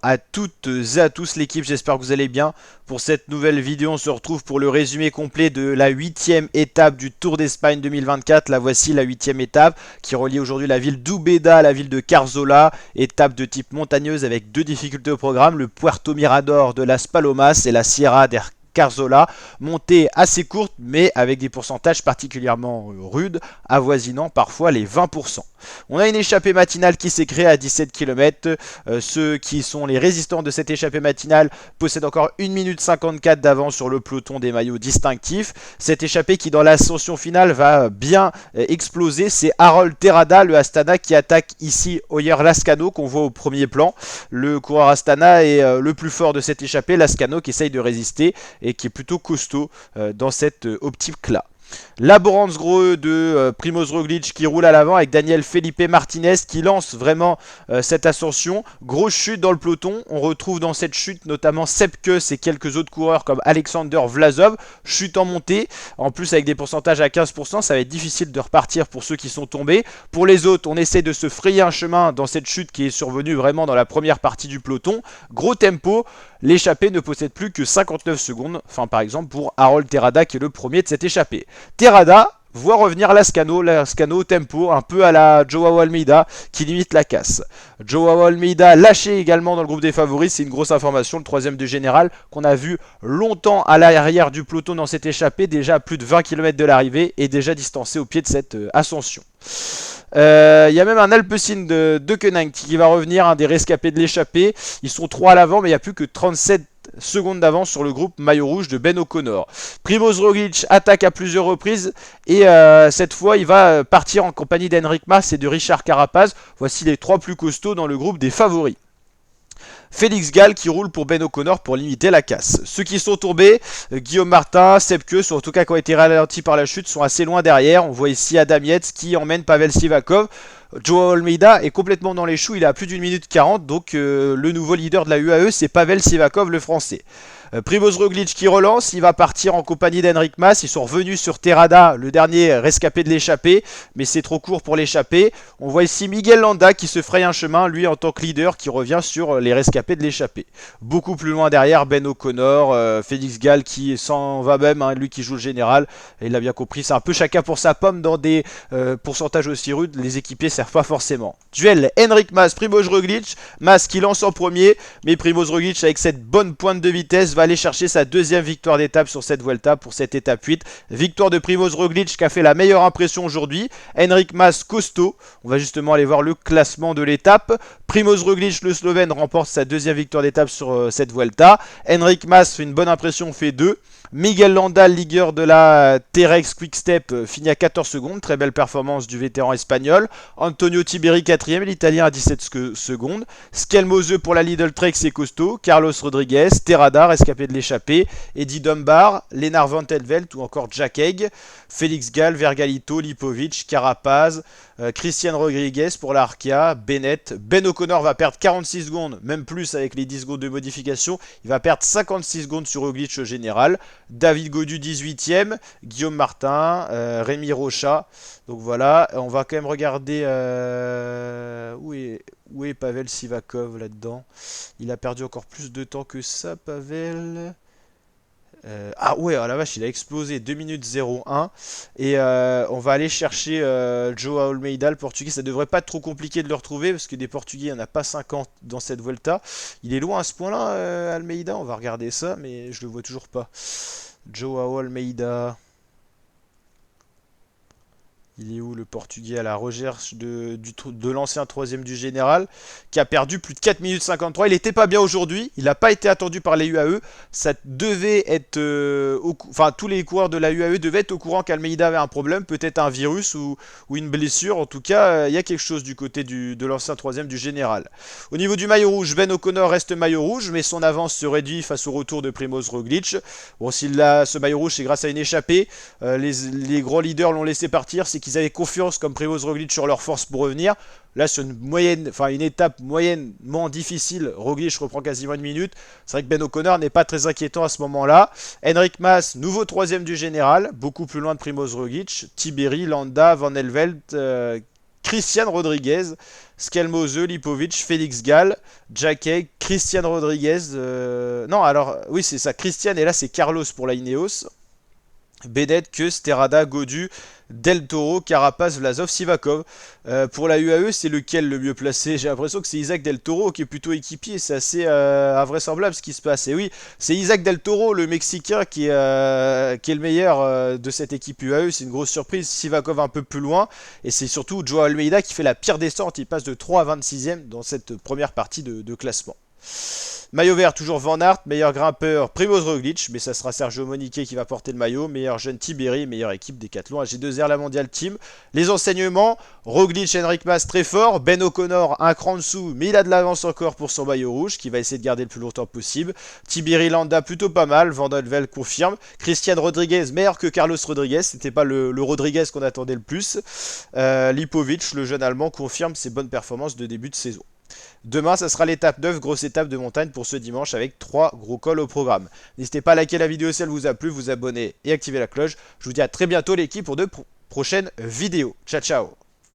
à toutes et à tous l'équipe, j'espère que vous allez bien. Pour cette nouvelle vidéo, on se retrouve pour le résumé complet de la 8e étape du Tour d'Espagne 2024. La voici, la 8e étape qui relie aujourd'hui la ville d'Úbeda à la ville de Cazorla. Étape de type montagneuse avec deux difficultés au programme, le Puerto Mirador de Las Palomas et la Sierra de Cazorla, montée assez courte mais avec des pourcentages particulièrement rudes, avoisinant parfois les 20%. On a une échappée matinale qui s'est créée à 17 km. Ceux qui sont les résistants de cette échappée matinale possèdent encore 1 minute 54 d'avance sur le peloton des maillots distinctifs. Cette échappée qui dans l'ascension finale va bien exploser, c'est Harold Terrada, le Astana, qui attaque ici Oyer Lascano qu'on voit au premier plan. Le coureur Astana est le plus fort de cette échappée, Lascano qui essaye de résister et qui est plutôt costaud dans cette optique-là. Laborance Grohe de Primoz Roglic qui roule à l'avant avec Daniel Felipe Martinez qui lance vraiment cette ascension. Grosse chute dans le peloton, on retrouve dans cette chute notamment Sepp Kuss et quelques autres coureurs comme Alexander Vlasov. Chute en montée, en plus avec des pourcentages à 15%, ça va être difficile de repartir pour ceux qui sont tombés. Pour les autres, on essaie de se frayer un chemin dans cette chute qui est survenue vraiment dans la première partie du peloton. Gros tempo, l'échappée ne possède plus que 59 secondes, enfin par exemple pour Harold Terrada qui est le premier de cette échappée. Terrada voit revenir Lascano au tempo, un peu à la Joao Almeida qui limite la casse. Joao Almeida lâché également dans le groupe des favoris, c'est une grosse information, le troisième du général qu'on a vu longtemps à l'arrière du peloton dans cette échappée, déjà à plus de 20 km de l'arrivée et déjà distancé au pied de cette ascension. Il y a même un Alpecin de Koenig qui va revenir, un des rescapés de l'échappée. Ils sont 3 à l'avant mais il n'y a plus que 37 secondes d'avance sur le groupe maillot rouge de Ben O'Connor. Primoz Roglic attaque à plusieurs reprises et cette fois il va partir en compagnie d'Enric Mas et de Richard Carapaz. Voici les 3 plus costauds dans le groupe des favoris. Félix Gall qui roule pour Ben O'Connor pour limiter la casse. Ceux qui sont tombés, Guillaume Martin, Sepp Kuss, ou en tout cas qui ont été ralentis par la chute, sont assez loin derrière. On voit ici Adam Yates qui emmène Pavel Sivakov. Joao Almeida est complètement dans les choux, il a plus d'une minute 40, donc le nouveau leader de la UAE c'est Pavel Sivakov le français. Primoz Roglic qui relance, il va partir en compagnie d'Enric Mas, ils sont revenus sur Terrada, le dernier rescapé de l'échappée, mais c'est trop court pour l'échappée. On voit ici Miguel Landa qui se fraye un chemin, lui en tant que leader, qui revient sur les rescapés de l'échappée. Beaucoup plus loin derrière, Ben O'Connor, Félix Gall qui s'en va même, hein, lui qui joue le général, et il a bien compris, c'est un peu chacun pour sa pomme dans des pourcentages aussi rudes, les équipiers servent pas forcément. Duel Enric Mas, Primoz Roglic, Mas qui lance en premier, mais Primoz Roglic avec cette bonne pointe de vitesse va aller chercher sa deuxième victoire d'étape sur cette Vuelta pour cette étape 8. Victoire de Primoz Roglic qui a fait la meilleure impression aujourd'hui. Enric Mas costaud. On va justement aller voir le classement de l'étape. Primoz Roglic, le Slovène, remporte sa deuxième victoire d'étape sur cette Vuelta. Enric Mas fait une bonne impression, fait 2. Miguel Landa, leader de la Terex Quick-Step, finit à 14 secondes. Très belle performance du vétéran espagnol. Antonio Tiberi, 4ème, l'Italien à 17 secondes. Skelmose pour la Lidl Trek, c'est costaud. Carlos Rodriguez, Terrada, rescapé de l'échappée. Eddie Dunbar, Lennart Van Telvelt ou encore Jack Haig. Félix Gall, Vergalito, Lipovic, Carapaz, Christian Rodriguez pour l'Arkia, Bennett. Ben O'Connor va perdre 46 secondes, même plus avec les 10 secondes de modification. Il va perdre 56 secondes sur Roglic au général. David Gaudu 18ème, Guillaume Martin, Rémi Rocha. Donc voilà, on va quand même regarder où est Pavel Sivakov là-dedans. Il a perdu encore plus de temps que ça, Pavel. Ah ouais, oh la vache, il a explosé 2 minutes 01. Et on va aller chercher Joao Almeida, le portugais. Ça devrait pas être trop compliqué de le retrouver parce que des portugais, il n'y en a pas 50 dans cette Vuelta. Il est loin à ce point-là, Almeida. On va regarder ça, mais je le vois toujours pas. Joao Almeida. Il est où le portugais à la recherche de l'ancien troisième du général qui a perdu plus de 4 minutes 53. Il n'était pas bien aujourd'hui, il n'a pas été attendu par les UAE. Ça devait être... enfin, tous les coureurs de la UAE devaient être au courant qu'Almeida avait un problème, peut-être un virus ou une blessure. En tout cas, il y a quelque chose du côté de l'ancien troisième du général. Au niveau du maillot rouge, Ben O'Connor reste maillot rouge, mais son avance se réduit face au retour de Primoz Roglic. Bon, s'il a ce maillot rouge, c'est grâce à une échappée. Les grands leaders l'ont laissé partir, c'est qu'ils avaient confiance comme Primoz Roglic sur leur force pour revenir. Là, sur une étape moyennement difficile, Roglic reprend quasiment 1 minute. C'est vrai que Ben O'Connor n'est pas très inquiétant à ce moment-là. Enric Mas, nouveau troisième du général, beaucoup plus loin de Primoz Roglic. Tiberi, Landa, Van Elvelt, Christian Rodriguez. Skelmose, Lipovic, Félix Gall, Jacquet, Christian Rodriguez. Non, alors, oui, c'est ça. Christian, et là, c'est Carlos pour la Ineos. Bennett, Keus, Terrada, Godu, Del Toro, Carapaz, Vlasov, Sivakov. Pour la UAE, c'est lequel le mieux placé? J'ai l'impression que c'est Isaac Del Toro qui est plutôt équipier. C'est assez invraisemblable ce qui se passe. Et oui, c'est Isaac Del Toro, le Mexicain, qui est le meilleur de cette équipe UAE. C'est une grosse surprise. Sivakov un peu plus loin. Et c'est surtout Joao Almeida qui fait la pire descente. Il passe de 3 à 26e dans cette première partie de classement. Maillot vert, toujours Van Aert, meilleur grimpeur, Primoz Roglic, mais ça sera Sergio Moniquet qui va porter le maillot, meilleur jeune Tiberi, meilleure équipe Decathlon, AG2R, la Mondial Team. Les enseignements, Roglic, Henrik Mas très fort, Ben O'Connor un cran dessous, mais il a de l'avance encore pour son maillot rouge, qui va essayer de garder le plus longtemps possible. Tiberi Landa plutôt pas mal, Van der Velde confirme. Christian Rodriguez, meilleur que Carlos Rodriguez, c'était pas le Rodriguez qu'on attendait le plus. Lipovic, le jeune allemand, confirme ses bonnes performances de début de saison. Demain, ça sera l'étape 9, grosse étape de montagne pour ce dimanche avec 3 gros cols au programme. N'hésitez pas à liker la vidéo si elle vous a plu, vous abonner et activer la cloche. Je vous dis à très bientôt l'équipe pour de prochaines vidéos. Ciao ciao.